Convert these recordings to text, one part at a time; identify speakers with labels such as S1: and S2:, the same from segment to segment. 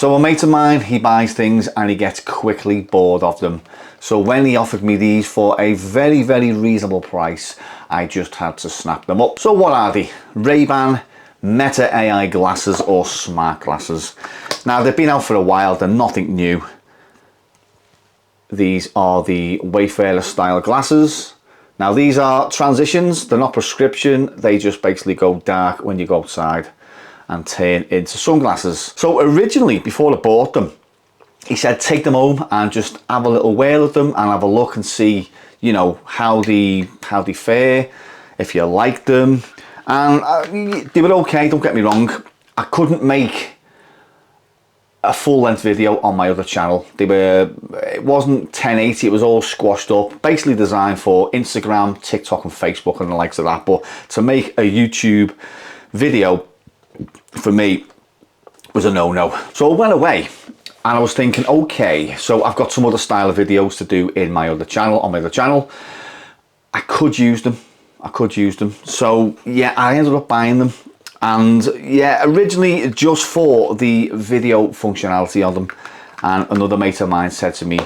S1: So a mate of mine, he buys things and he gets quickly bored of them. So when he offered me these for a very, very reasonable price, I just had to snap them up. So what are they? Ray-Ban Meta AI glasses or smart glasses. Now they've been out for a while, they're nothing new. These are the Wayfarer style glasses. Now these are transitions, they're not prescription, they just basically go dark when you go outside and turn into sunglasses. So originally, before I bought them, he said take them home and just have a little wear with them and have a look and see, you know, how they fare, if you like them. And they were okay, don't get me wrong. I couldn't make a full-length video on my other channel. It wasn't 1080, it was all squashed up, basically designed for Instagram, TikTok and Facebook and the likes of that. But to make a YouTube video for me was a no-no. So I went away and I was thinking, okay, so I've got some other style of videos to do in my other channel, on my other channel. I could use them. So yeah, I ended up buying them. And yeah, originally just for the video functionality of them. And another mate of mine said to me,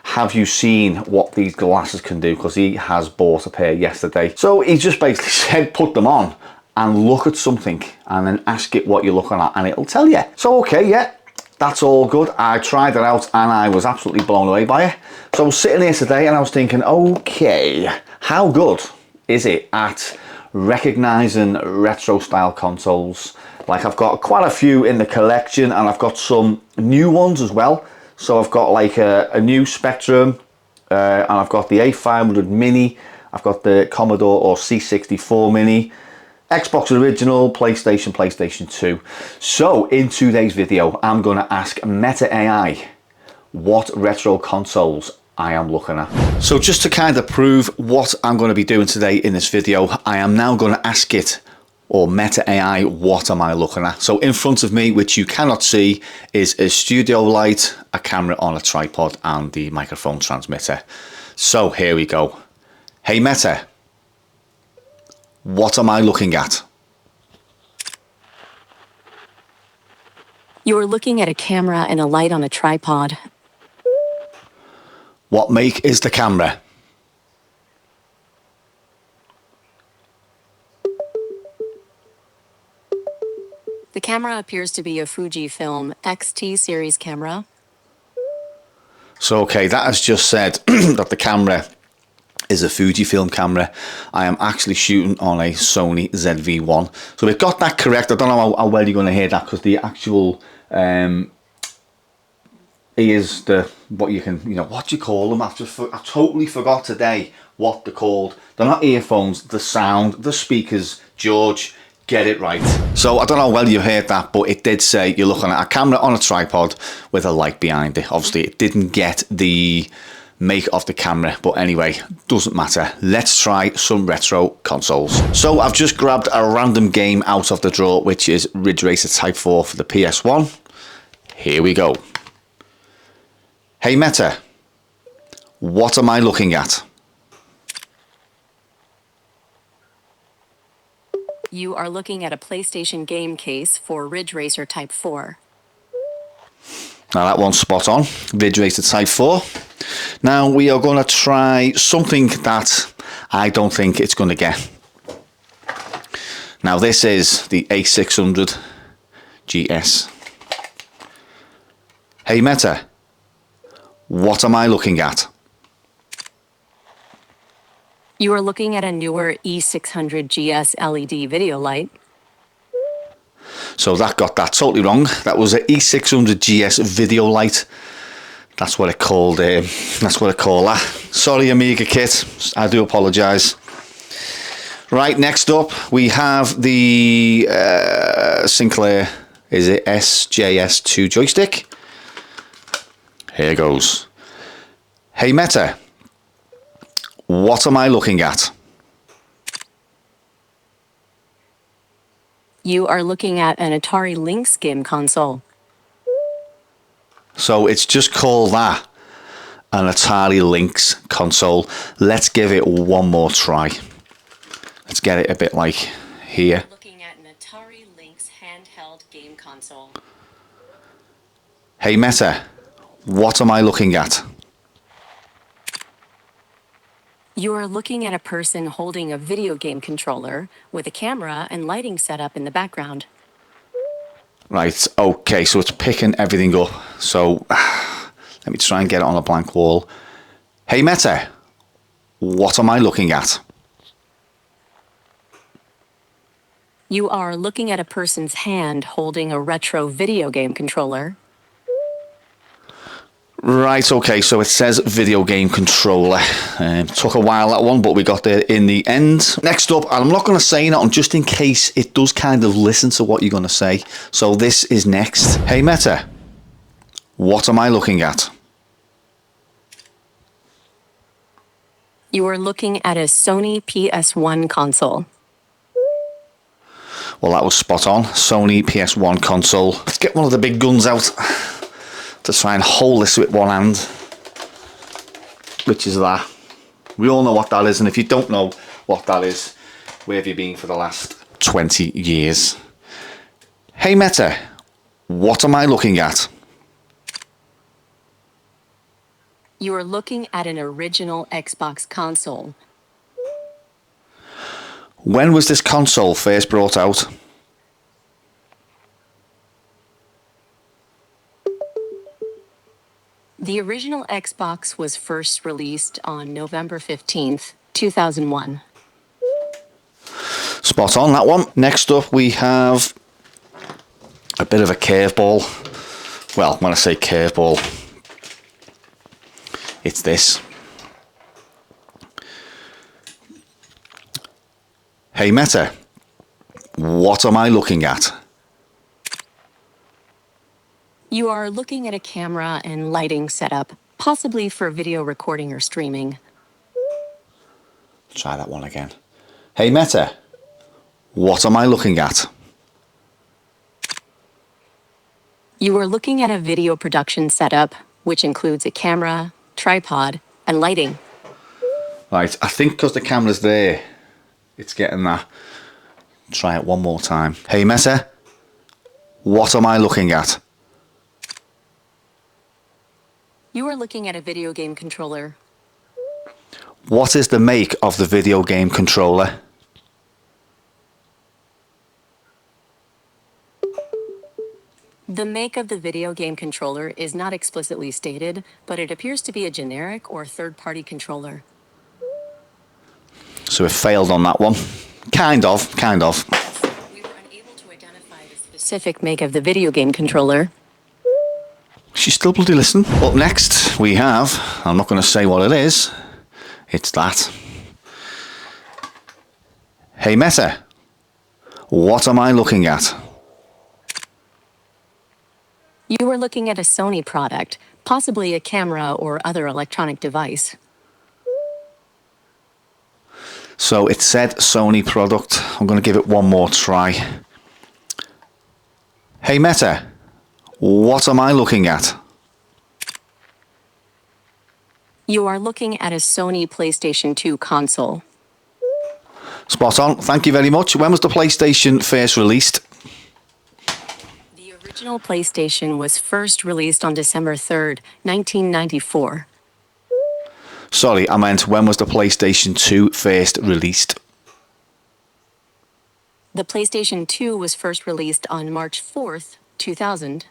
S1: have you seen what these glasses can do? Because he has bought a pair yesterday. So he just basically said, put them on and look at something and then ask it what you're looking at and it'll tell you. So okay, yeah, that's all good. I tried it out and I was absolutely blown away by it. So I was sitting here today and I was thinking, okay, how good is it at recognizing retro style consoles? Like I've got quite a few in the collection and I've got some new ones as well. So I've got like a new Spectrum and I've got the A500 Mini, I've got the Commodore or C64 Mini, Xbox original, PlayStation 2. So in today's video, I'm going to ask Meta AI what retro consoles I am looking at. So just to kind of prove what I'm going to be doing today in this video, I am now going to ask it, or Meta AI, what am I looking at? So in front of me, which you cannot see, is a studio light, a camera on a tripod and the microphone transmitter. So here we go. Hey Meta, what am I looking at?
S2: You're looking at a camera and a light on a tripod.
S1: What make is the camera?
S2: The camera appears to be a Fujifilm X-T series camera.
S1: So okay, that has just said that the camera is a Fujifilm camera. I am actually shooting on a Sony ZV-1. So we've got that correct. I don't know how well you're going to hear that because the actual is the what you can, you know, what do you call them? I totally forgot today what they're called. They're not earphones, the sound, the speakers. George, get it right. So I don't know how well you heard that, but it did say you're looking at a camera on a tripod with a light behind it. Obviously it didn't get the make of the camera, but anyway, doesn't matter. Let's try some retro consoles. So I've just grabbed a random game out of the drawer, which is Ridge Racer Type 4 for the PS1. Here we go. Hey Meta, what am I looking at?
S2: You are looking at a PlayStation game case for Ridge Racer Type 4.
S1: Now that one's spot on, Ridge Racer Type 4. Now we are going to try something that I don't think it's going to get. Now this is the A600 GS. Hey Meta, what am I looking at?
S2: You are looking at a newer E600 GS LED video light.
S1: So that got that totally wrong. That was an E600 GS video light. That's what it called. That's what I call that. Sorry, Amiga kit. I do apologise. Right, next up we have the Sinclair. Is it SJS2 joystick? Here goes. Hey Meta, what am I looking at?
S2: You are looking at an Atari Lynx game console.
S1: So it's just called that, an Atari Lynx console. Let's give it one more try. Let's get it a bit like here.
S2: Looking at an Atari Lynx handheld game console.
S1: Hey Meta, what am I looking at?
S2: You are looking at a person holding a video game controller with a camera and lighting set up in the background.
S1: Right, okay, so it's picking everything up. So let me try and get it on a blank wall. Hey Meta, what am I looking at?
S2: You are looking at a person's hand holding a retro video game controller.
S1: Right, okay, so it says video game controller. Took a while that one, but we got there in the end. Next up, and I'm not going to say nothing just in case it does kind of listen to what you're going to say. So this is next. Hey Meta, what am I looking at?
S2: You are looking at a Sony PS1 console.
S1: Well, that was spot on. Sony PS1 console. Let's get one of the big guns out to try and hold this with one hand. Which is that. We all know what that is, and if you don't know what that is, where have you been for the last 20 years? Hey Meta, what am I looking at?
S2: You are looking at an original Xbox console.
S1: When was this console first brought out?
S2: The original Xbox was first released on November 15th, 2001.
S1: Spot on, that one. Next up we have a bit of a curveball. Well, when I say curveball, it's this. Hey Meta, what am I looking at?
S2: You are looking at a camera and lighting setup, possibly for video recording or streaming.
S1: Try that one again. Hey Meta, what am I looking at?
S2: You are looking at a video production setup, which includes a camera, tripod, and lighting.
S1: Right, I think because the camera's there, it's getting that. Try it one more time. Hey Meta, what am I looking at?
S2: You are looking at a video game controller.
S1: What is the make of the video game controller?
S2: The make of the video game controller is not explicitly stated, but it appears to be a generic or third-party controller.
S1: So it failed on that one. Kind of.
S2: We were unable to identify the specific make of the video game controller.
S1: She's still bloody listening. Up next, we have, I'm not going to say what it is, it's that. Hey Meta, what am I looking at?
S2: You are looking at a Sony product, possibly a camera or other electronic device.
S1: So it said Sony product. I'm going to give it one more try. Hey Meta, what am I looking at?
S2: You are looking at a Sony PlayStation 2 console.
S1: Spot on. Thank you very much. When was the PlayStation first released?
S2: The original PlayStation was first released on December 3rd, 1994.
S1: Sorry, I meant when was the PlayStation 2 first released?
S2: The PlayStation 2 was first released on March 4th, 2000.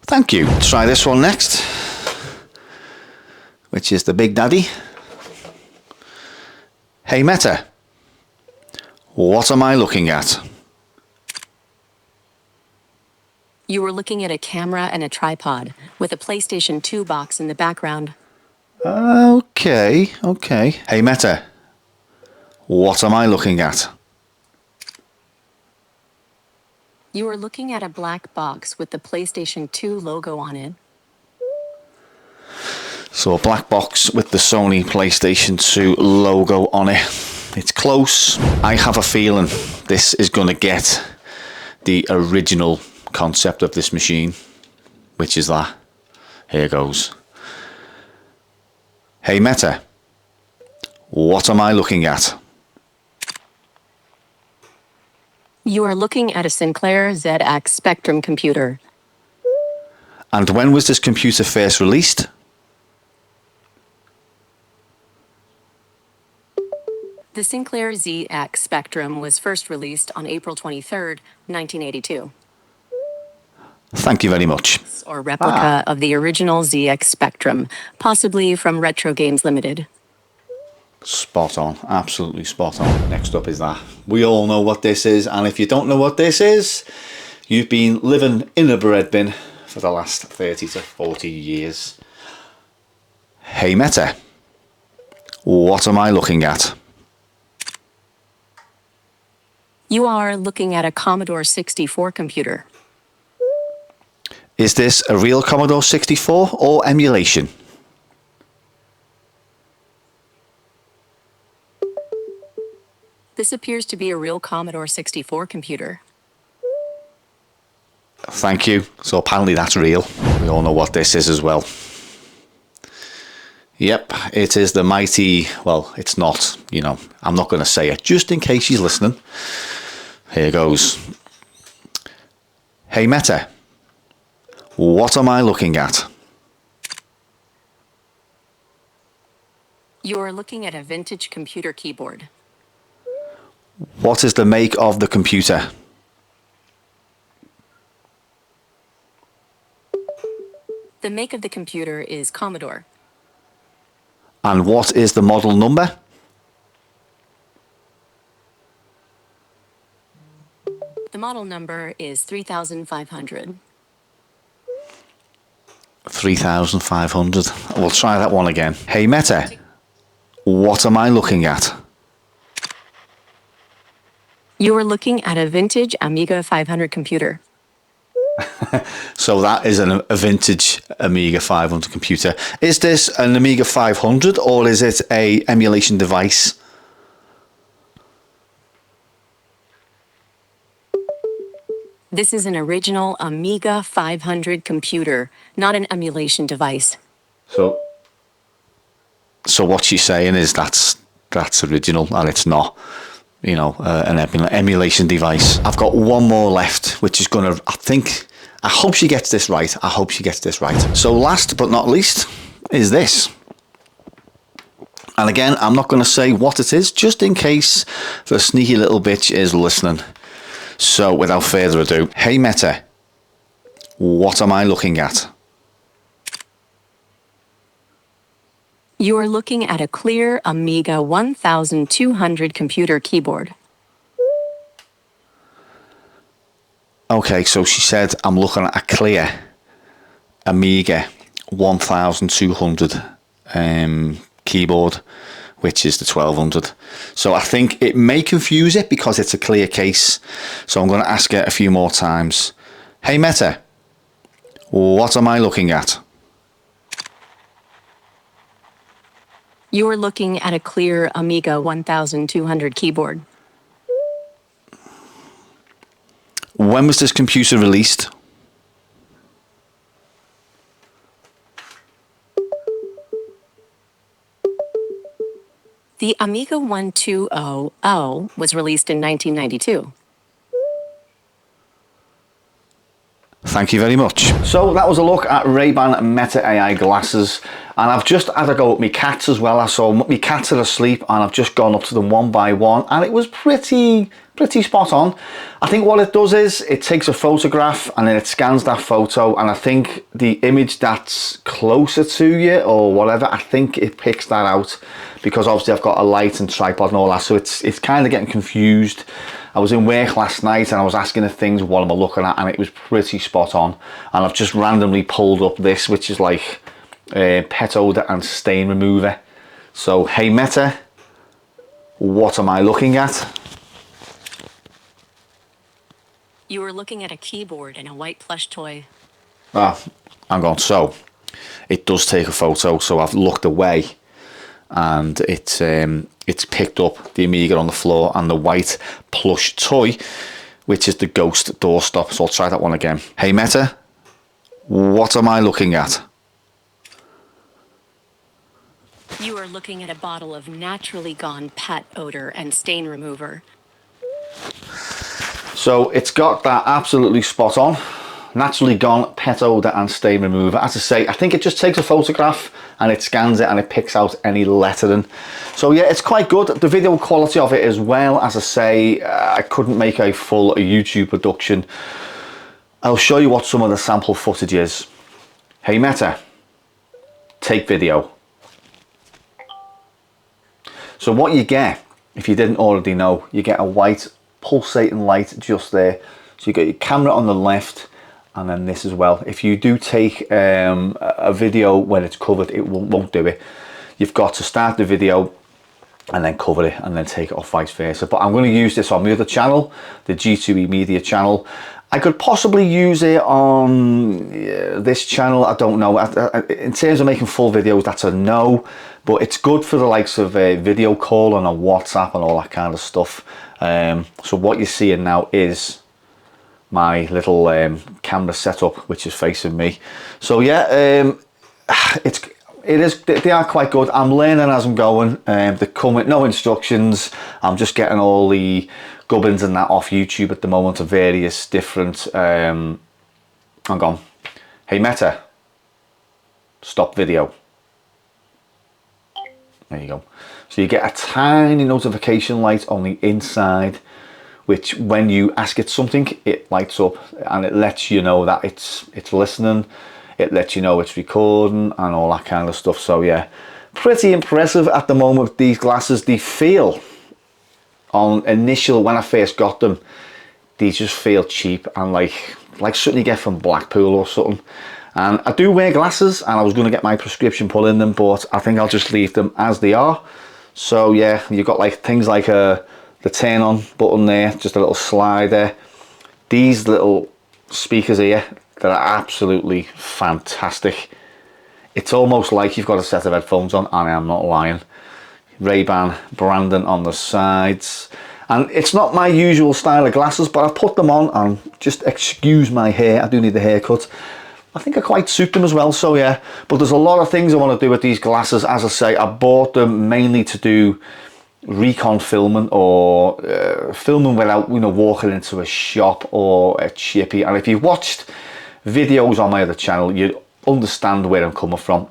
S1: Thank you. Try this one next, which is the Big Daddy. Hey Meta, what am I looking at?
S2: You were looking at a camera and a tripod with a PlayStation 2 box in the background.
S1: Okay. Hey Meta, what am I looking at?
S2: You were looking at a black box with the PlayStation 2 logo on it.
S1: So a black box with the Sony PlayStation 2 logo on it. It's close. I have a feeling this is going to get the original concept of this machine, which is that. Here goes. Hey Meta, what am I looking at?
S2: You are looking at a Sinclair ZX Spectrum computer.
S1: And when was this computer first released?
S2: The Sinclair ZX Spectrum was first released on April 23rd, 1982.
S1: Thank you very much.
S2: Or replica of the original ZX Spectrum, possibly from Retro Games Limited.
S1: Spot on, absolutely spot on. Next up is that. We all know what this is, and if you don't know what this is, you've been living in a bread bin for the last 30 to 40 years. Hey Meta, what am I looking at?
S2: You are looking at a Commodore 64 computer.
S1: Is this a real Commodore 64 or emulation?
S2: This appears to be a real Commodore 64 computer.
S1: Thank you. So apparently that's real. We all know what this is as well. Yep, it is the mighty, well, it's not, you know, I'm not going to say it, just in case she's listening. Here goes. Hey Meta, what am I looking at?
S2: You are looking at a vintage computer keyboard.
S1: What is the make of the computer?
S2: The make of the computer is Commodore.
S1: And what is the model number?
S2: The model number is 3500.
S1: 3500. We'll try that one again. Hey Meta, what am I looking at?
S2: You are looking at a vintage Amiga 500 computer.
S1: So that is a vintage Amiga 500 computer. Is this an Amiga 500 or is it a emulation device?
S2: This is an original Amiga 500 computer, not an emulation device.
S1: So what she's saying is that's original and it's not, you know, an emulation device. I've got one more left, which is gonna, I hope she gets this right. I hope she gets this right. So last but not least is this. And again, I'm not going to say what it is, just in case the sneaky little bitch is listening. So without further ado, hey Meta, what am I looking at?
S2: You are looking at a clear Amiga 1200 computer keyboard.
S1: Okay, so she said I'm looking at a clear Amiga 1200 keyboard, which is the 1200. So I think it may confuse it because it's a clear case. So I'm going to ask her a few more times. Hey Meta, what am I looking at?
S2: You are looking at a clear Amiga 1200 keyboard.
S1: When was this computer released?
S2: The Amiga 1200 was released in 1992.
S1: Thank you very much. So that was a look at Ray-Ban Meta AI glasses, and I've just had a go at my cats as well. I saw my cats are asleep and I've just gone up to them one by one, and it was pretty spot on. I think what it does is it takes a photograph and then it scans that photo, and I think the image that's closer to you or whatever, I think it picks that out, because obviously I've got a light and tripod and all that, so it's kind of getting confused. I was in work last night and I was asking the things, what am I looking at, and it was pretty spot on. And I've just randomly pulled up this, which is like pet odor and stain remover. So hey Meta, what am I looking at?
S2: You are looking at a keyboard and a white plush toy.
S1: Ah, hang on. So it does take a photo, so I've looked away and it's picked up the Amiga on the floor and the white plush toy, which is the ghost doorstop. So I'll try that one again. Hey Meta, what am I looking at?
S2: You are looking at a bottle of naturally gone pet odor and stain remover.
S1: So it's got that absolutely spot on. naturally gone pet odor and stain remover. As I say, I think it just takes a photograph and it scans it and it picks out any lettering. So yeah, it's quite good. The video quality of it as well, as I say, I couldn't make a full YouTube production. I'll show you what some of the sample footage is. Hey Meta, take video. So what you get, if you didn't already know, you get a white pulsating light just there. So you got your camera on the left and then this as well. If you do take a video when it's covered, it won't do it. You've got to start the video and then cover it and then take it off, vice versa. But I'm going to use this on the other channel, the G2E Media channel. I could possibly use it on this channel, I don't know. In terms of making full videos, that's a no, but it's good for the likes of a video call and a WhatsApp and all that kind of stuff. So what you're seeing now is my little camera setup, which is facing me. So yeah, they are quite good. I'm learning as I'm going. They come with no instructions. I'm just getting all the gubbins and that off YouTube at the moment of various different hang on. Hey Meta, stop video. There you go. So you get a tiny notification light on the inside, which when you ask it something, it lights up and it lets you know that it's listening. It lets you know it's recording and all that kind of stuff. So yeah, pretty impressive at the moment with these glasses. They feel, on initial, when I first got them, they just feel cheap and like something you get from Blackpool or something. And I do wear glasses and I was going to get my prescription put in them, but I think I'll just leave them as they are. So yeah, you've got like things like the turn on button there, just a little slider. These little speakers here, that are absolutely fantastic. It's almost like you've got a set of headphones on, and I am not lying. Ray-Ban branding on the sides. And it's not my usual style of glasses, but I put them on and just excuse my hair. I do need a haircut. I think I quite suit them as well, so yeah. But there's a lot of things I want to do with these glasses. As I say, I bought them mainly to do recon filming or filming without, you know, walking into a shop or a chippy. And if you've watched videos on my other channel, you understand where I'm coming from.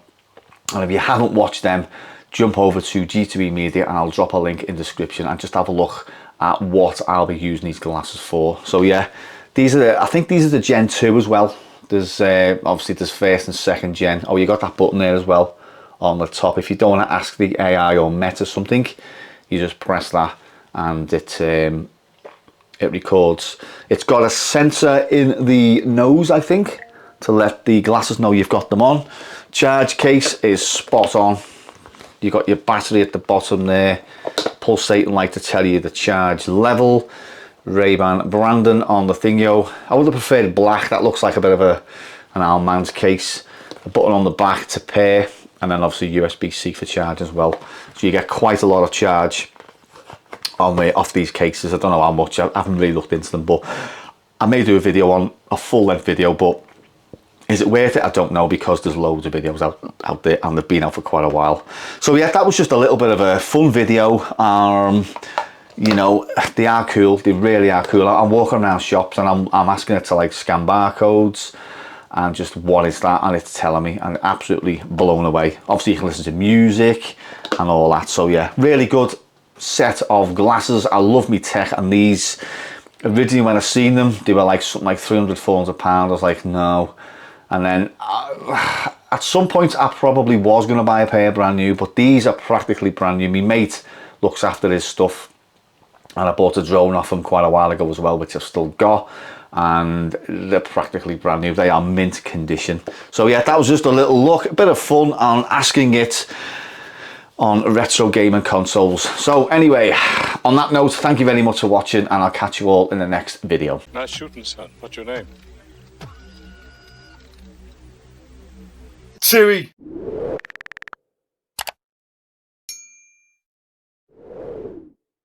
S1: And if you haven't watched them, jump over to G2E Media and I'll drop a link in the description and just have a look at what I'll be using these glasses for. So yeah, these are I think these are the Gen 2 as well. There's obviously there's first and second gen. Oh, you got that button there as well on the top. If you don't want to ask the AI or Meta something, you just press that and it records. It's got a sensor in the nose, I think, to let the glasses know you've got them on. Charge case is spot on. You got your battery at the bottom there, pulsating light to tell you the charge level. Ray-Ban branding on the thingio. I would have preferred black. That looks like a bit of an old man's case. A button on the back to pair, and then obviously USB-C for charge as well. So you get quite a lot of charge off these cases. I don't know how much. I haven't really looked into them, but I may do a video on a full-length video. But is it worth it? I don't know, because there's loads of videos out there and they've been out for quite a while. So yeah, that was just a little bit of a fun video. You know, they are cool. They really are cool. I'm walking around shops and I'm asking it to like scan barcodes and just what is that, and it's telling me, and absolutely blown away. Obviously you can listen to music and all that. So yeah, really good set of glasses. I love me tech, and these originally when I seen them, they were like something like 300, 400 pounds. I was like, no. And then at some point I probably was going to buy a pair brand new, but these are practically brand new. My mate looks after his stuff, and I bought a drone off him quite a while ago as well, which I've still got, and they're practically brand new. They are mint condition. So yeah, that was just a little look, a bit of fun on asking it on retro gaming consoles. So anyway, on that note, thank you very much for watching, and I'll catch you all in the next video.
S3: Nice shooting, son. What's your name?
S4: Chewy.